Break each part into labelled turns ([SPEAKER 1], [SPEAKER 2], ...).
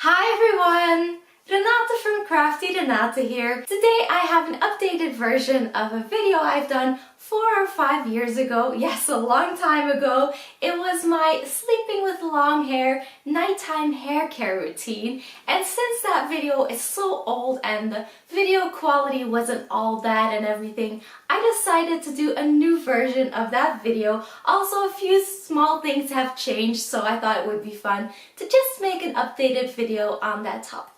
[SPEAKER 1] Hi everyone! Renata from Crafty Renata here. Today I have an updated version of a video I've done 4 or 5 years ago. Yes, a long time ago. It was my sleeping with long hair nighttime hair care routine. And since that video is so old and the video quality wasn't all that and everything, I decided to do a new version of that video. Also, a few small things have changed, so I thought it would be fun to just make an updated video on that topic.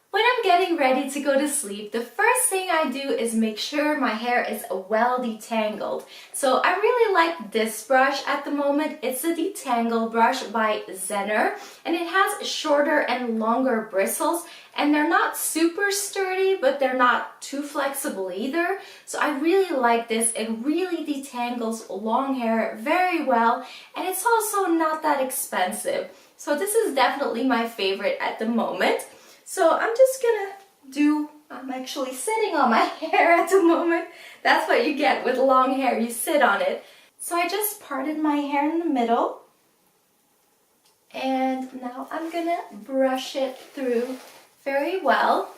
[SPEAKER 1] When I'm getting ready to go to sleep, the first thing I do is make sure my hair is well detangled. So I really like this brush at the moment. It's a detangle brush by Zenner, and it has shorter and longer bristles, and they're not super sturdy, but they're not too flexible either. So I really like this. It really detangles long hair very well, and it's also not that expensive. So this is definitely my favorite at the moment. So I'm just gonna I'm actually sitting on my hair at the moment. That's what you get with long hair, you sit on it. So I just parted my hair in the middle. And now I'm gonna brush it through very well.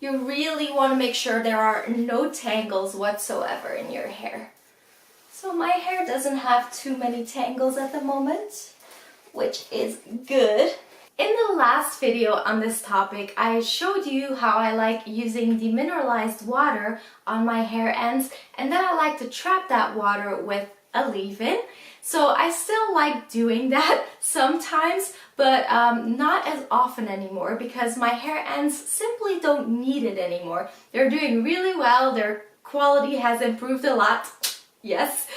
[SPEAKER 1] You really want to make sure there are no tangles whatsoever in your hair. So my hair doesn't have too many tangles at the moment, which is good. In the last video on this topic, I showed you how I like using demineralized water on my hair ends, and then I like to trap that water with a leave-in. So I still like doing that sometimes, but not as often anymore because my hair ends simply don't need it anymore. They're doing really well, their quality has improved a lot. Yes,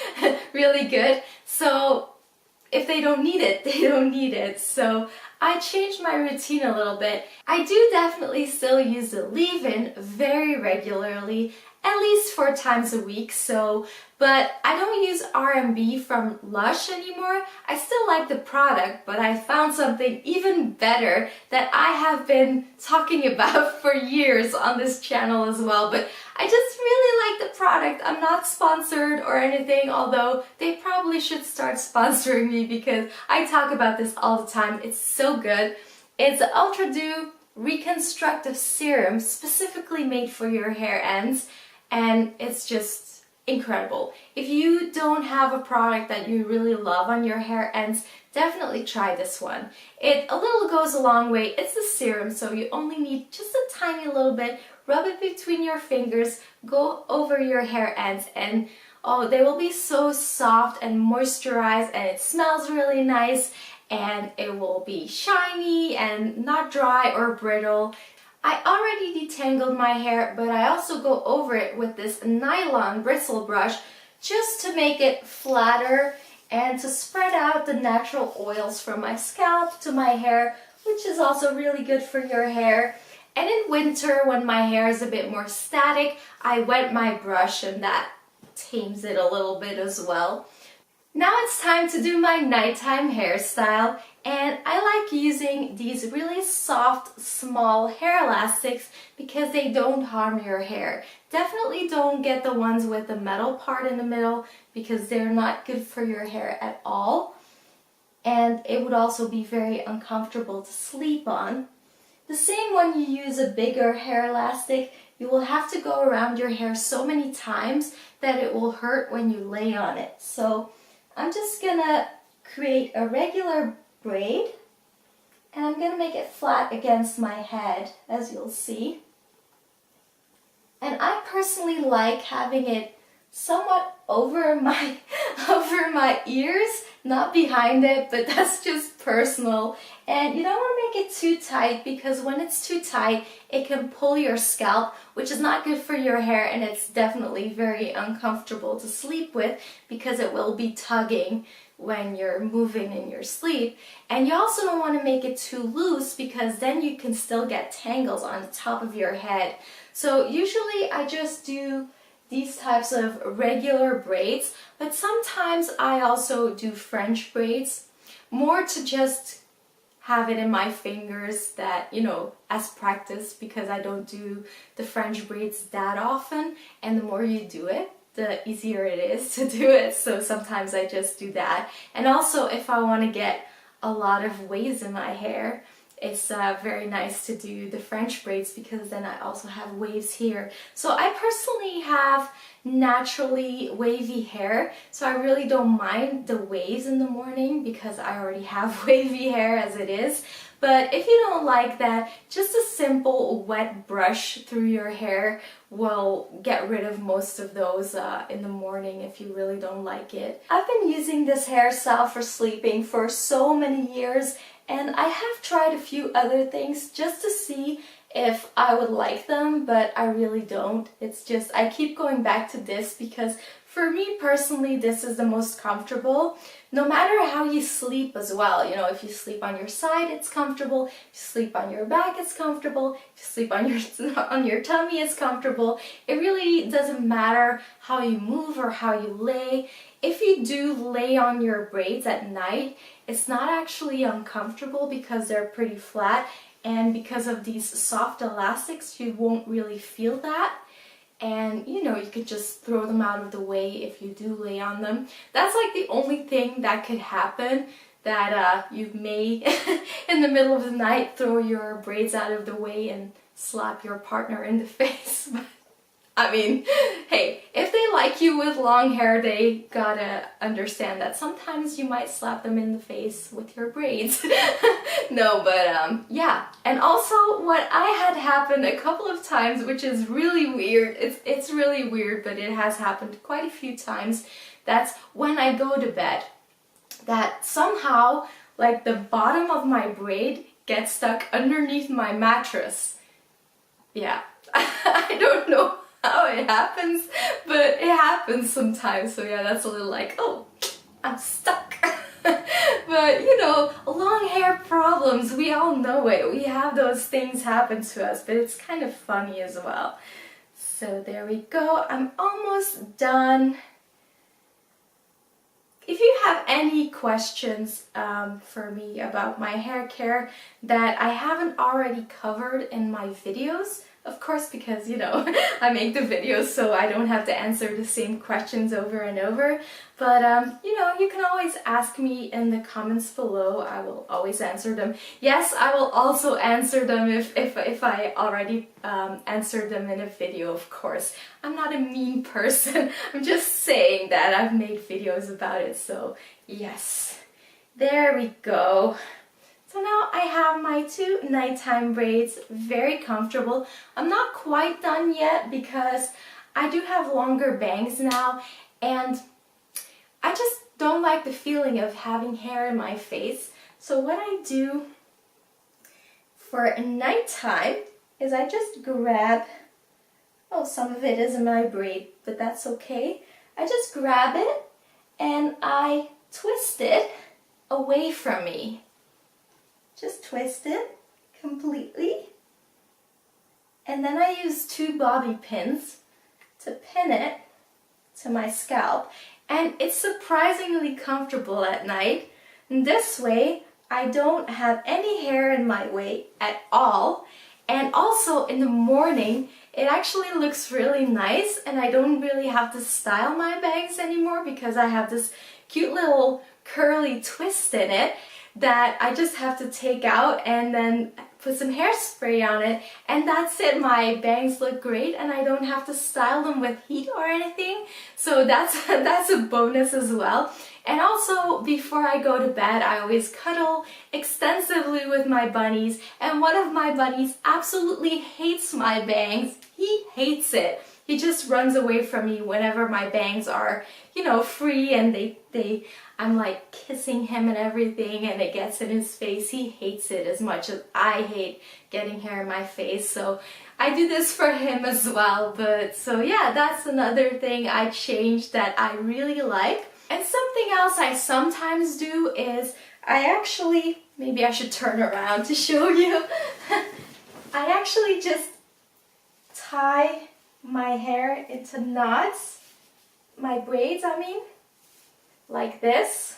[SPEAKER 1] really good. So if they don't need it, they don't need it. So I changed my routine a little bit. I do definitely still use the leave-in very regularly, at least 4 times a week. But I don't use R&B from Lush anymore. I still like the product, but I found something even better that I have been talking about for years on this channel as well. But I just really like the product. I'm not sponsored or anything, although they probably should start sponsoring me because I talk about this all the time. It's so good. It's the Ultra Dew Reconstructive Serum specifically made for your hair ends, and it's just incredible. If you don't have a product that you really love on your hair ends, definitely try this one. It a little goes a long way. It's a serum, so you only need just a tiny little bit. Rub it between your fingers, go over your hair ends, and oh, they will be so soft and moisturized, and it smells really nice, and it will be shiny and not dry or brittle. I already detangled my hair, but I also go over it with this nylon bristle brush just to make it flatter and to spread out the natural oils from my scalp to my hair, which is also really good for your hair. And in winter, when my hair is a bit more static, I wet my brush and that tames it a little bit as well. Now it's time to do my nighttime hairstyle, and I like using these really soft, small hair elastics because they don't harm your hair. Definitely don't get the ones with the metal part in the middle because they're not good for your hair at all. And it would also be very uncomfortable to sleep on. The same when you use a bigger hair elastic, you will have to go around your hair so many times that it will hurt when you lay on it. So I'm just gonna create a regular braid, and I'm gonna make it flat against my head, as you'll see. And I personally like having it somewhat over my ears, not behind it, but that's just personal. And you don't want to make it too tight because when it's too tight, it can pull your scalp, which is not good for your hair, and it's definitely very uncomfortable to sleep with because it will be tugging when you're moving in your sleep. And you also don't want to make it too loose because then you can still get tangles on the top of your head. So usually I just do these types of regular braids, but sometimes I also do French braids, more to just have it in my fingers that, you know, as practice, because I don't do the French braids that often, and the more you do it, the easier it is to do it. So sometimes I just do that. And also if I want to get a lot of waves in my hair, it's very nice to do the French braids because then I also have waves here. So I personally have naturally wavy hair, so I really don't mind the waves in the morning because I already have wavy hair as it is. But if you don't like that, just a simple wet brush through your hair will get rid of most of those in the morning if you really don't like it. I've been using this hairstyle for sleeping for so many years, and I have tried a few other things just to see if I would like them, but I really don't. It's just, I keep going back to this because for me personally, this is the most comfortable. No matter how you sleep as well, you know, if you sleep on your side, it's comfortable. If you sleep on your back, it's comfortable. If you sleep on your tummy, it's comfortable. It really doesn't matter how you move or how you lay. If you do lay on your braids at night, it's not actually uncomfortable because they're pretty flat, and because of these soft elastics, you won't really feel that. And you know, you could just throw them out of the way if you do lay on them. That's like the only thing that could happen, that you may in the middle of the night throw your braids out of the way and slap your partner in the face. I mean, hey, if they like you with long hair, they gotta understand that sometimes you might slap them in the face with your braids. No, but yeah. And also what I had happen a couple of times, which is really weird, it's really weird, but it has happened quite a few times, that's when I go to bed, that somehow like the bottom of my braid gets stuck underneath my mattress. Yeah, I don't know how it happens, but it happens sometimes. So yeah, that's a little like, oh, I'm stuck. But you know, long hair problems, we all know it. We have those things happen to us, but it's kind of funny as well. So there we go. I'm almost done. If you have any questions for me about my hair care that I haven't already covered in my videos, of course, because, you know, I make the videos so I don't have to answer the same questions over and over. But, you know, you can always ask me in the comments below. I will always answer them. Yes, I will also answer them if I already answered them in a video, of course. I'm not a mean person. I'm just saying that I've made videos about it. So, yes. There we go. So now I have my 2 nighttime braids, very comfortable. I'm not quite done yet because I do have longer bangs now, and I just don't like the feeling of having hair in my face. So what I do for nighttime is I just grab, oh, some of it is in my braid, but that's okay. I just grab it and I twist it away from me. Just twist it completely, and then I use 2 bobby pins to pin it to my scalp, and it's surprisingly comfortable at night. And this way I don't have any hair in my way at all, and also in the morning it actually looks really nice, and I don't really have to style my bangs anymore because I have this cute little curly twist in it that I just have to take out and then put some hairspray on it, and that's it. My bangs look great and I don't have to style them with heat or anything. So that's a bonus as well. And also, before I go to bed, I always cuddle extensively with my bunnies, and one of my bunnies absolutely hates my bangs. He hates it. He just runs away from me whenever my bangs are, you know, free, and I'm like kissing him and everything, and it gets in his face. He hates it as much as I hate getting hair in my face. So I do this for him as well. But so yeah, that's another thing I changed that I really like. And something else I sometimes do is I actually, maybe I should turn around to show you. I actually just tie my hair into knots, my braids I mean, like this.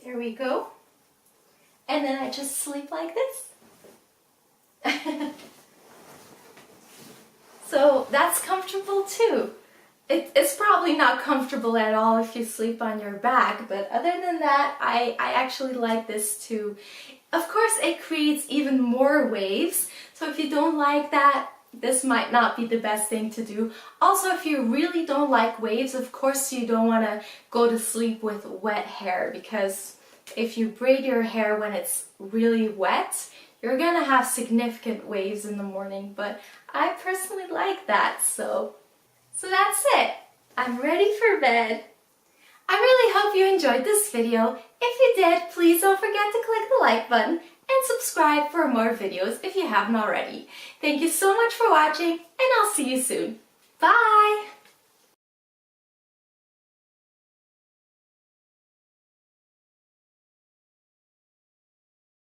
[SPEAKER 1] There we go. And then I just sleep like this. So that's comfortable too. It's probably not comfortable at all if you sleep on your back, but other than that, I actually like this too. Of course, it creates even more waves, so if you don't like that, this might not be the best thing to do. Also, if you really don't like waves, of course you don't want to go to sleep with wet hair, because if you braid your hair when it's really wet, you're gonna have significant waves in the morning, but I personally like that, so that's it. I'm ready for bed. I really hope you enjoyed this video. If you did, please don't forget to click the like button and subscribe for more videos if you haven't already. Thank you so much for watching, and I'll see you soon. Bye!